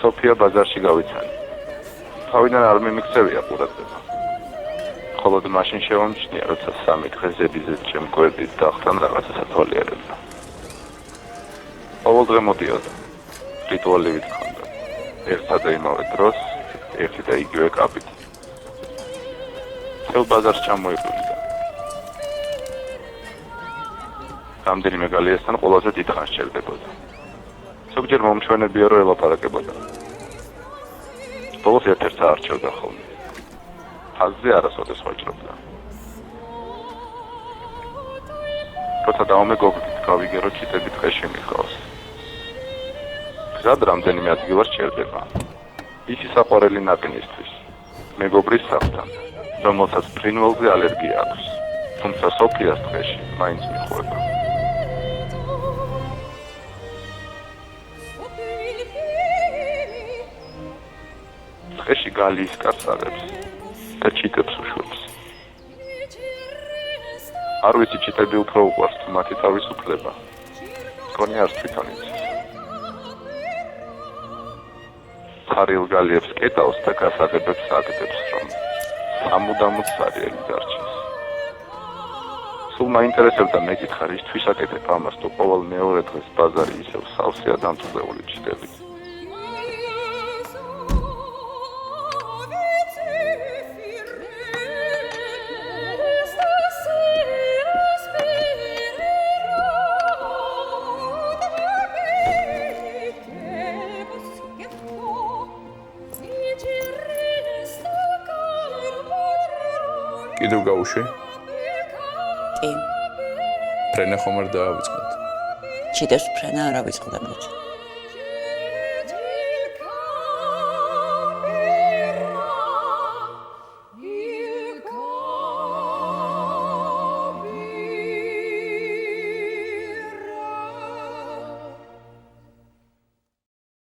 სოფია ბაზარში გავიცანი. თავიდან არ მიმიქცევია ყურადღება. მხოლოდ მაშინ შევამჩნია, როცა 3 დღე ზედიზედ შემკვერდით დახთან რაღაცა სათვალიერებდა. ყოველ დღე მოდიოდა. რიტუალივით ჰქონდა. ერთსა და იმავე დროს, ერთი და იგივე კაპით. წელ ბაზარს ჩამოიყვანდა. რამდენიმე გალიასთან ყველაზე დიდ ხანს სჭირდებოდა. ზოგჯერ მომჩვენებია, რომ ელაპარაკებოდა. ბოლოს ერთ-ერთს არჩევდა ხოლმე. ფაზზე არასოდეს ვაჭრობდა. როცა დავმეგობრდით, გავიგე, რომ ჩიტები დღეში მიყავს. გზად რამდენიმე ადგილას სჭირდება. ისი საყვარელი ნაკნისთვის, მეგობრის სახლთან, რომელსაც ფრინველზე ალერგია აქვს, თუმცა სოფიას დღეში მაინც მიხვდება. დღეში გალიის კარს აღებს და ჩიტებს უშვებს. არ ვიცი, ჩიტები უფრო უყვარს, თუ მათი თავისუფლება. მგონი არც თვითონ იცის. ხარილ გალიებს კეტავს და გასაღებებს აგდებს, რომ სამუდამოდ სარიელი დარჩეს. სულ მაინტერესებდა მეკითხა, რისთვის აკეთებ ამას, თუ ყოველ მეორე დღეს ბაზარი ისევ სავსეა დამწყვეული ჩიტებით. კიდევ გაუშვი? კი. ფრენა ხომ არ დაავიწყოთ? ჩიტებს ფრენა არ ავიწყდებოდ.